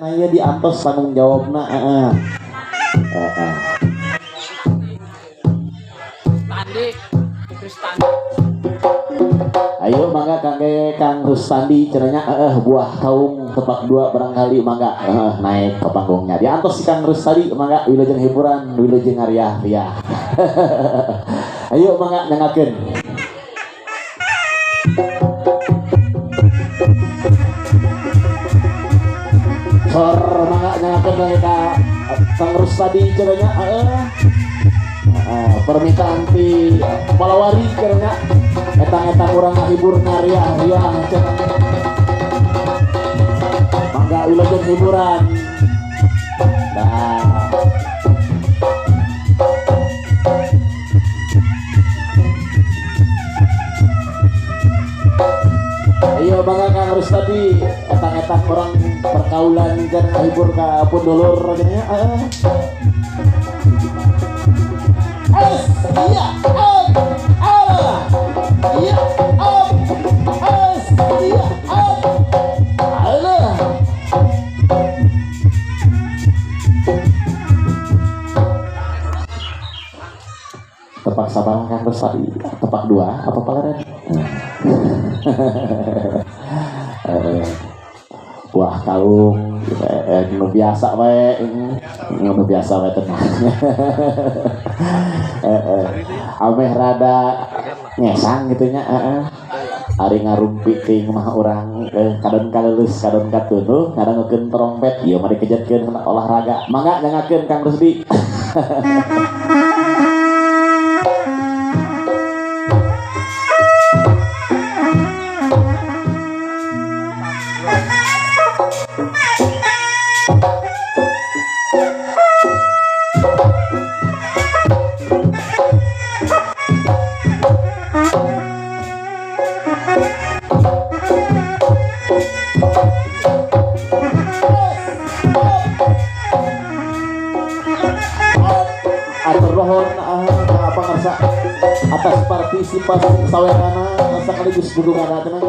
nanya di antos tanggung jawabna Tandi Kristandi. ayo mangga Kang Rustandi cenanya buah kaum tepak dua barangkali mangga naik ke panggungnya di antos si Kang Rustandi mangga wilujeng hiburan wilujeng ngariah riah ayo mangga nyangakeun sor mangga nyangakeun mereka Kang Rustandi cenanya permintaan ti palawari karena etang-etang orang ngahibur ngariah riah mangga wilujeng hiburan dah ayo mangga Kang Rustadi etang-etang orang perkaulan kan ngahibur ka pun dulur nya iya iya iya Allah tepak sabarang Kang Rustadi tepak dua apa pagaren buah kaum nu biasa wae nu biasa wae tenang ameh rada ngesang gitunya ari ngarumpi ting mah urang kadon kalelus kadon katunuh ngadangukeun trompet ieu mah dikejetkeun olahraga mangga nyangakeun Kang Rusdi atas partisipasi sawerana sekaligus dukungan tenang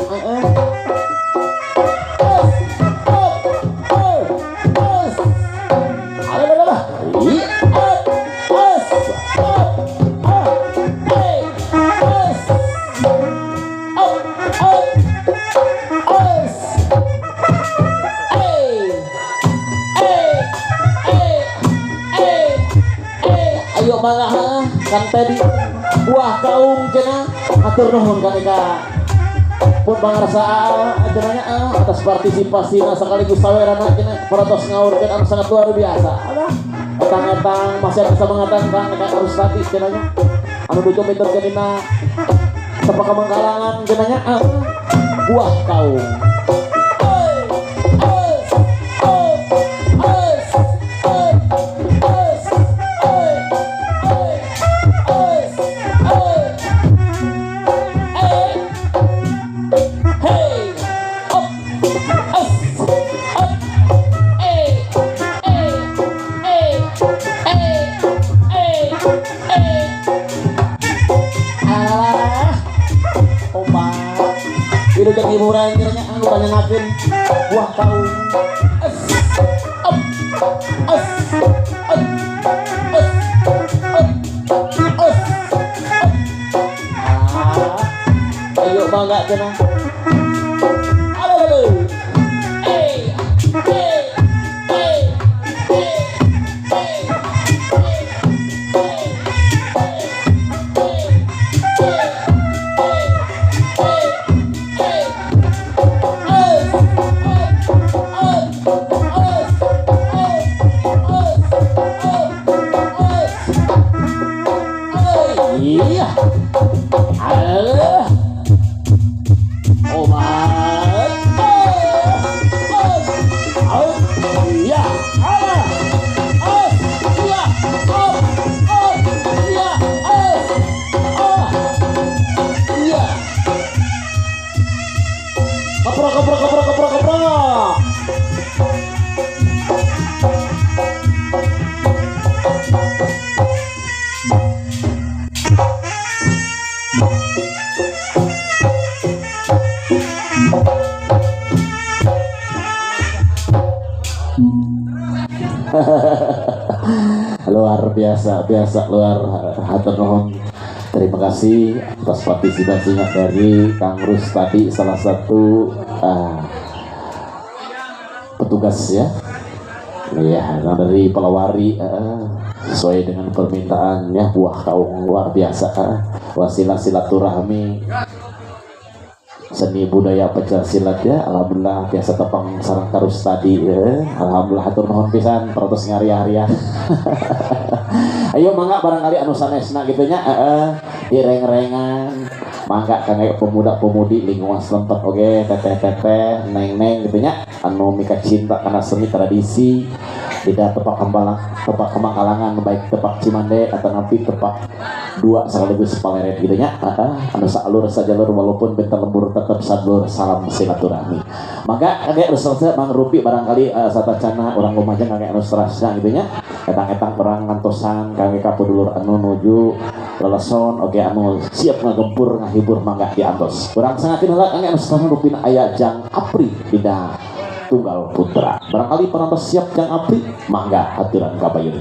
ayo mangga kan tadi buah kaum cenah atur nuhun ka pun bangarsa cenanya atas partisipasi sekaligus sawerana cenah paratos ngaurkeun anu sangat luar biasa etang-etang masih bisa mengatakan Kang Rustadi cenanya anu ducu pinterkeun dina sepaka mangkalangan cenanya buah kaum wilujeng hiburan kiranya anu panyangakeun buah kaum ayo mangga cenah iya Luar biasa luar hatur nuhun. Terima kasih atas partisipasinya dari Kang Rus tadi, salah satu petugas ya. Iya, dari Pelawari sesuai dengan permintaannya buah kaum luar biasa wasilah silaturahmi seni budaya pecah silat ya. Alhamdulillah biasa tepang sarang terus tadi ya. Alhamdulillah hatur nuhun pisan protes ngaria-haria. Ayo mangga barangkali anu sanesna gitu nya ireng-rengan mangga kangge pemuda-pemudi lingkungan Selempet oge teteh-teteh neng-neng gitu nya anu mika cinta karena seni tradisi tidak tepak kembang kalangan baik tepak Cimande atau nanti tepak dua sekaligus paleret gitu nya anu salur sajalur walaupun bentar lembur tetap sadlur salam silaturahmi. Maka kangge harus Mang Rupi barangkali satacana orang Lumajang kangge anu strasna gitu nya etang-etang perang ngantosan kangge kapedulur anu nuju leleson oge anu siap ngagempur ngahibur mangga diantos. Urang sangakeun heula kangge anu strasna rupina aya Jang Apri dina Tunggal Putra. Barangkali penonton siap Jang Apri mangga aturan kabayun.